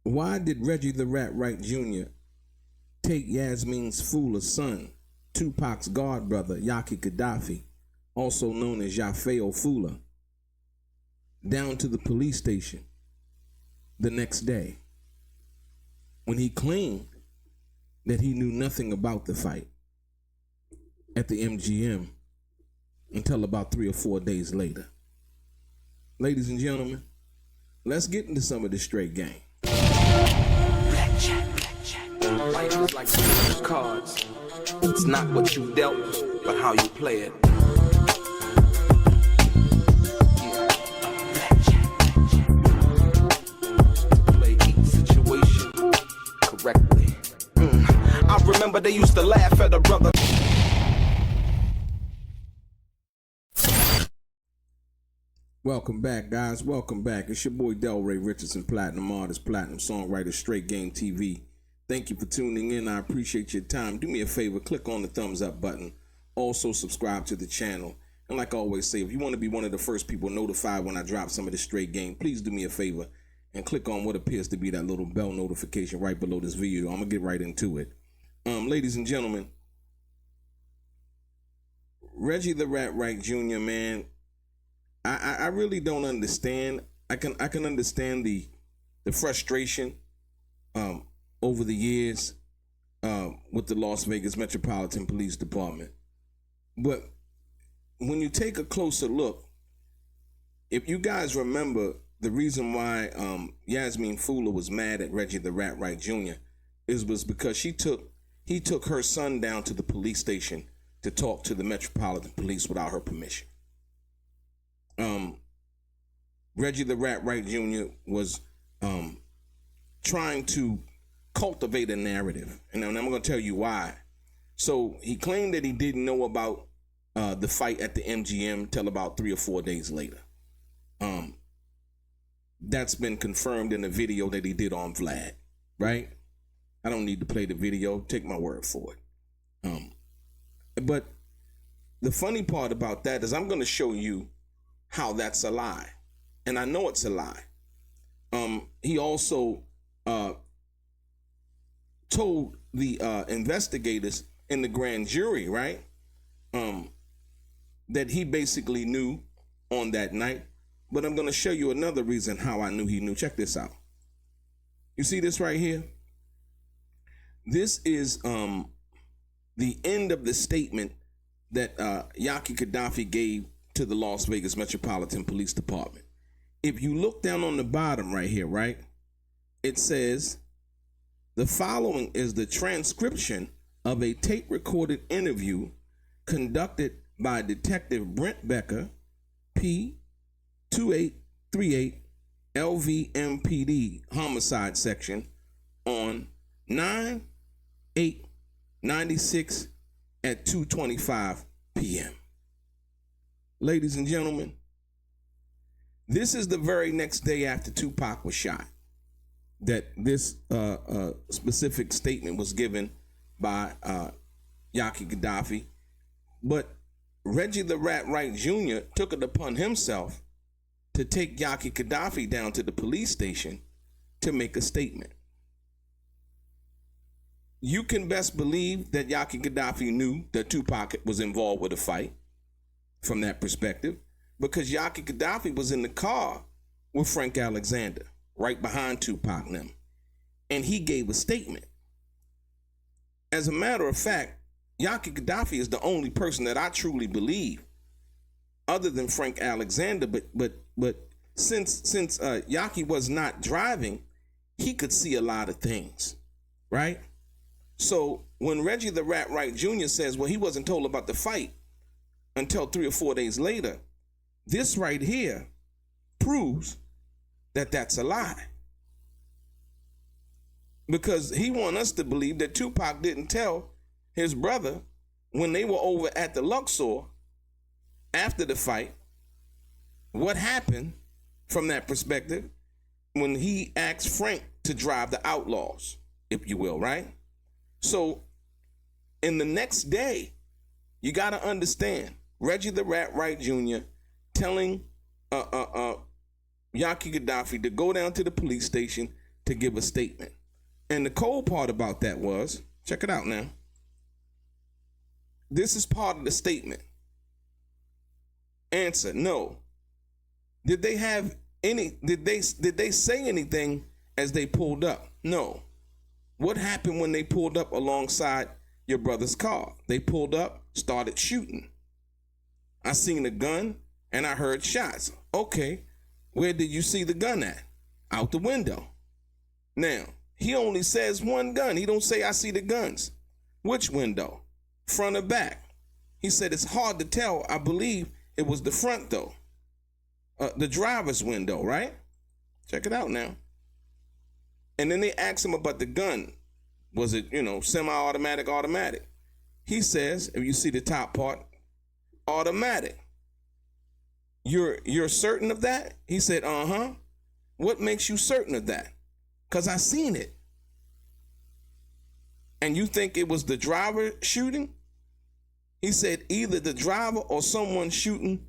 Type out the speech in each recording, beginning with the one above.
Why did Reggie the Rat Wright Jr. take Yasmin Fula's son, 2pac's god brother, Yaki Gaddafi, also known as Yafeu Fula, down to the police station the next day when he claimed that he knew nothing about the fight at the MGM until about 3 or 4 days later? Ladies and gentlemen, let's get into some of this straight game. Life is like some cards. It's not what you dealt, but how you play it. Play each situation correctly. I remember they used to laugh at a brother. Welcome back, guys. Welcome back. It's your boy DELRAY, Richardson, platinum artist, platinum songwriter, Straight Game TV. Thank you for tuning in. I appreciate your time. Do me a favor, click on the thumbs up button. Also subscribe to the channel. And like I always say, if you want to be one of the first people notified when I drop some of this straight game, please do me a favor and click on what appears to be that little bell notification right below this video. I'm gonna get right into it. Ladies and gentlemen, Reggie the Rat Wright Jr., man, I really don't understand. I can understand the frustration over the years with the Las Vegas Metropolitan Police Department. But when you take a closer look, if you guys remember, the reason why Yasmin Fula was mad at Reggie the Rat Wright Jr. was because he took her son down to the police station to talk to the Metropolitan Police without her permission. Reggie the Rat Wright Jr. was trying to cultivate a narrative, and I'm going to tell you why. So he claimed that he didn't know about the fight at the MGM till about 3 or 4 days later. That's been confirmed in the video that he did on Vlad, right? I don't need to play the video. Take my word for it. But the funny part about that is I'm going to show you how that's a lie. And I know it's a lie. He also told the investigators in the grand jury, right, that he basically knew on that night. But I'm going to show you another reason how I knew he knew. Check this out. You see this right here? This is the end of the statement that Yaki Gaddafi gave to the Las Vegas Metropolitan Police Department. If you look down on the bottom right here, right, it says, the following is the transcription of a tape-recorded interview conducted by Detective Brent Becker, P. 2838 LVMPD Homicide Section on 9/8/96 at 2:25 p.m. Ladies and gentlemen, this is the very next day after 2pac was shot that this specific statement was given by Yaki Gaddafi. But Reggie the Rat Wright Jr. took it upon himself to take Yaki Gaddafi down to the police station to make a statement. You can best believe that Yaki Gaddafi knew that 2pac was involved with a fight from that perspective, because Yaki Gaddafi was in the car with Frank Alexander, right behind 2pac and them, and he gave a statement. As a matter of fact, Yaki Gaddafi is the only person that I truly believe, other than Frank Alexander, but since Yaki was not driving, he could see a lot of things, right? So when Reggie the Rat Wright Jr. says, well, he wasn't told about the fight until 3 or 4 days later, this right here proves that that's a lie. Because he wants us to believe that 2pac didn't tell his brother when they were over at the Luxor after the fight what happened from that perspective when he asked Frank to drive the Outlaws, if you will, right? So in the next day, you got to understand, Reggie the Rat Wright Jr. telling Yaki Gaddafi to go down to the police station to give a statement. And the cold part about that was, check it out now. This is part of the statement. Answer, no. Did they say anything as they pulled up? No. What happened when they pulled up alongside your brother's car? They pulled up, started shooting. I seen a gun and I heard shots. Okay, where did you see the gun at? Out the window. Now, he only says one gun. He don't say I see the guns. Which window? Front or back? He said it's hard to tell. I believe it was the front though. The driver's window, right? Check it out now. And then they asked him about the gun. Was it, semi-automatic, automatic? He says, if you see the top part, automatic. You're certain of that? He said, uh-huh. What makes you certain of that? Because I seen it. And you think it was the driver shooting? He said either the driver or someone shooting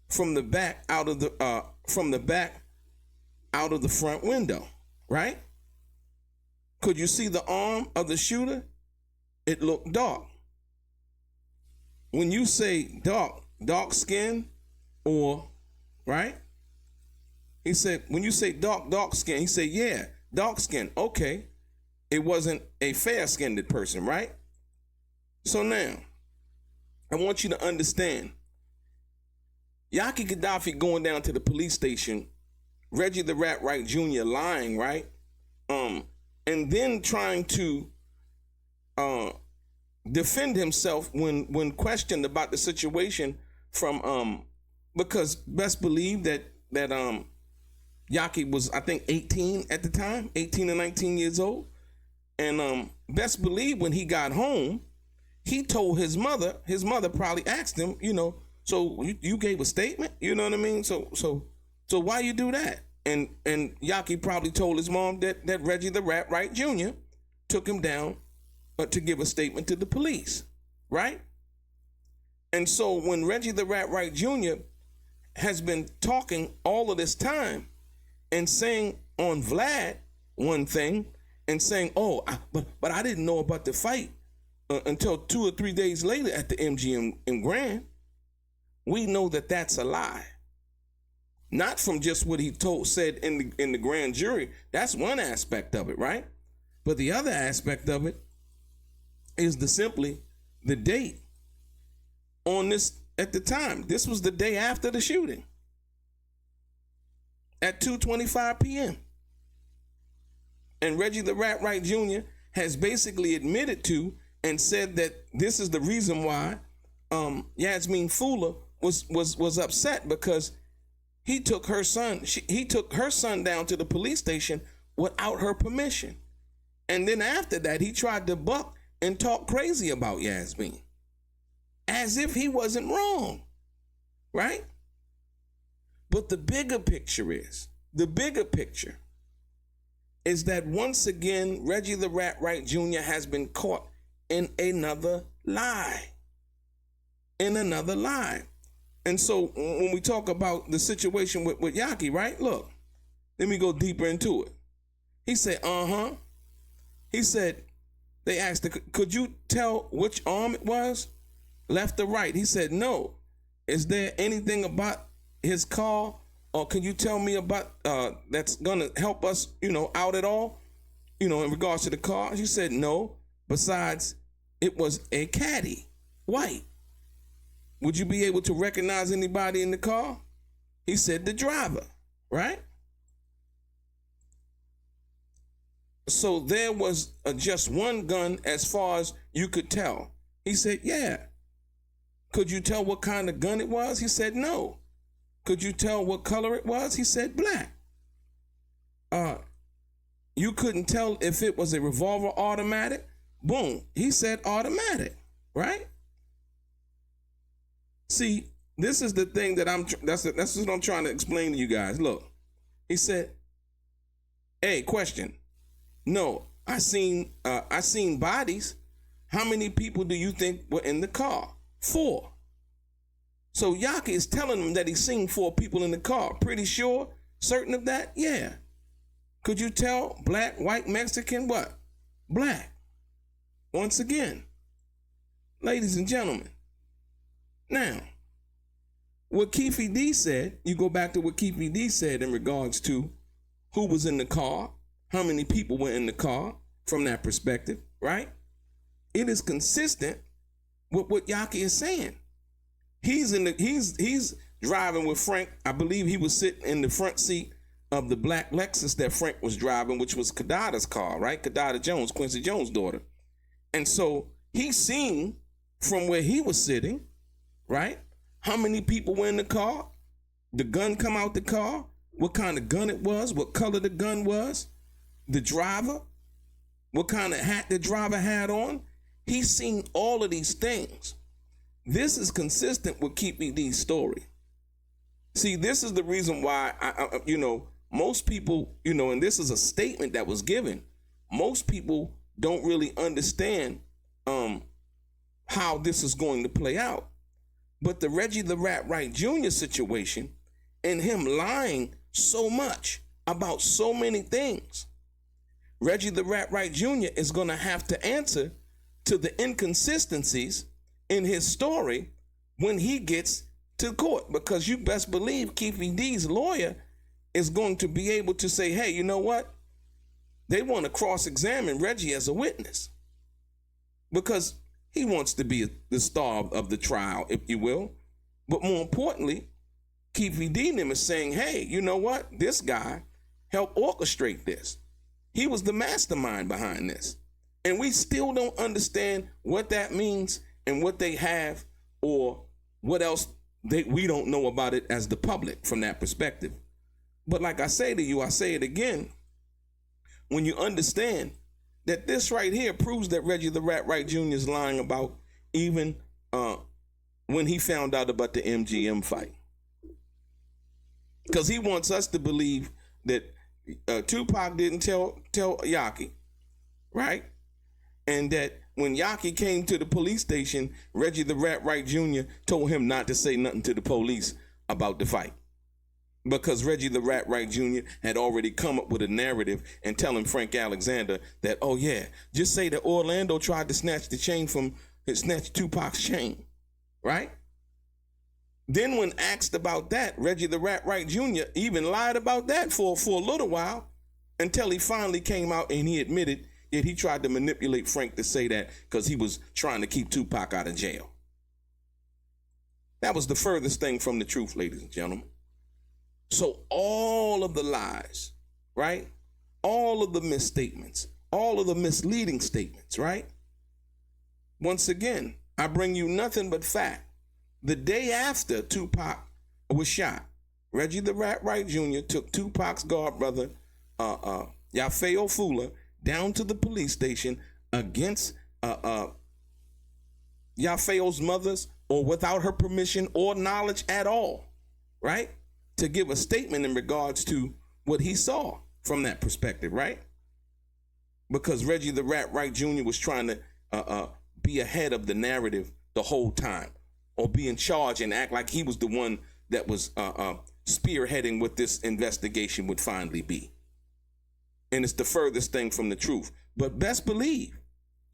from the back out of the front window, right? Could you see the arm of the shooter? It looked dark. When you say dark skin, or, right? He said, when you say dark skin, he said, yeah, dark skin. Okay. It wasn't a fair-skinned person, right? So now, I want you to understand, Yaki Gaddafi going down to the police station, Reggie the Rat Wright Jr. lying, right? And then trying to defend himself when questioned about the situation from because best believe that Yaki was, I think, 18 at the time, 18 or 19 years old. And best believe when he got home, he told his mother probably asked him, so you gave a statement, you know what I mean? So why you do that? And Yaki probably told his mom that Reggie the Rat Wright Jr. took him down to give a statement to the police, right? And so when Reggie the Rat Wright Jr. has been talking all of this time and saying on Vlad one thing and saying, but I didn't know about the fight until 2 or 3 days later at the MGM in Grand, we know that that's a lie. Not from just what he said in the grand jury. That's one aspect of it, right? But the other aspect of it is simply the date on this at the time. This was the day after the shooting at 2:25 p.m. And Reggie the Rat Wright Jr. has basically admitted to and said that this is the reason why Yasmin Fula was upset, because he took her son down to the police station without her permission. And then after that, he tried to buck and talk crazy about Yasmin, as if he wasn't wrong, right? But the bigger picture is that once again, Reggie the Rat Wright Jr. has been caught in another lie. And so when we talk about the situation with Yaki, right? Look, let me go deeper into it. He said, He said, they asked, could you tell which arm it was? Left or right? He said, no. Is there anything about his car, or can you tell me about that's gonna help us, out at all, in regards to the car? She said, no. Besides, it was a caddy, white. Would you be able to recognize anybody in the car? He said the driver, right? So there was just one gun as far as you could tell. He said, yeah. Could you tell what kind of gun it was? He said, no. Could you tell what color it was? He said, black. You couldn't tell if it was a revolver automatic? Boom. He said automatic, right? See, this is the thing that that's what I'm trying to explain to you guys. Look, he said, hey, question. No, I seen bodies. How many people do you think were in the car? 4. So Yaki is telling him that he's seen 4 people in the car. Pretty sure? Certain of that? Yeah. Could you tell black, white, Mexican, what? Black. Once again, ladies and gentlemen. Now, what Keffe D said, you go back to what Keffe D said in regards to who was in the car, how many people were in the car from that perspective, right? It is consistent with what Yaki is saying. He's driving with Frank. I believe he was sitting in the front seat of the black Lexus that Frank was driving, which was Kadada's car, right? Kadada Jones, Quincy Jones' daughter. And so he's seen from where he was sitting, right? How many people were in the car? The gun come out the car, what kind of gun it was, what color the gun was, the driver, what kind of hat the driver had on. He's seen all of these things. This is consistent with Keffe D's story. See, this is the reason why, most people, and this is a statement that was given. Most people don't really understand how this is going to play out. But the Reggie the Rat Wright Jr. situation and him lying so much about so many things, Reggie the Rat Wright Jr. is going to have to answer to the inconsistencies in his story when he gets to court, because you best believe Keffe D's lawyer is going to be able to say, hey, you know what? They want to cross-examine Reggie as a witness because he wants to be the star of the trial, if you will. But more importantly, Keffe D and him is saying, hey, you know what? This guy helped orchestrate this. He was the mastermind behind this. And we still don't understand what that means and what they have or what else we don't know about it as the public from that perspective. But like I say to you, I say it again, when you understand that this right here proves that Reggie the Rat Wright Jr. is lying about even when he found out about the MGM fight. Because he wants us to believe that 2pac didn't tell Yaki, right? And that when Yaki came to the police station, Reggie the Rat Wright Jr. told him not to say nothing to the police about the fight. Because Reggie the Rat Wright Jr. had already come up with a narrative and telling Frank Alexander that, oh yeah, just say that Orlando tried to snatch 2pac's chain, right? Then when asked about that, Reggie the Rat Wright Jr. even lied about that for a little while until he finally came out and he admitted that he tried to manipulate Frank to say that because he was trying to keep 2pac out of jail. That was the furthest thing from the truth, ladies and gentlemen. So all of the lies, right? All of the misstatements, all of the misleading statements, right? Once again, I bring you nothing but fact. The day after 2pac was shot, Reggie the Rat Wright Jr. took 2pac's god brother, Yafeu Fula, down to the police station against Yafeo's mother's or without her permission or knowledge at all, right? To give a statement in regards to what he saw from that perspective, right? Because Reggie the Rat Wright Jr. was trying to be ahead of the narrative the whole time, or be in charge and act like he was the one that was spearheading what this investigation would finally be. And it's the furthest thing from the truth. But best believe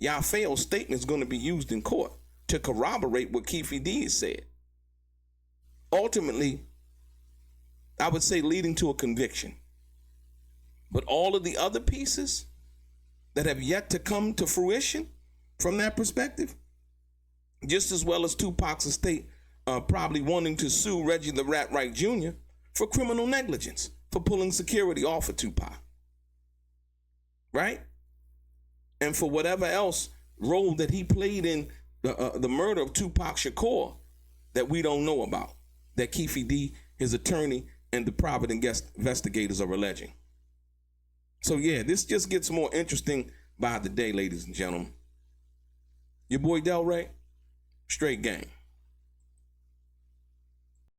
Yafeo's statement is going to be used in court to corroborate what Keffe D has said. Ultimately, I would say leading to a conviction. But all of the other pieces that have yet to come to fruition from that perspective, just as well as 2pac's estate probably wanting to sue Reggie the Rat Wright Jr. for criminal negligence, for pulling security off of 2pac, right? And for whatever else role that he played in the murder of 2pac Shakur that we don't know about, that Keffe D, his attorney, and the private investigators are alleging. So yeah, this just gets more interesting by the day, ladies and gentlemen. Your boy DELRAY, straight gang.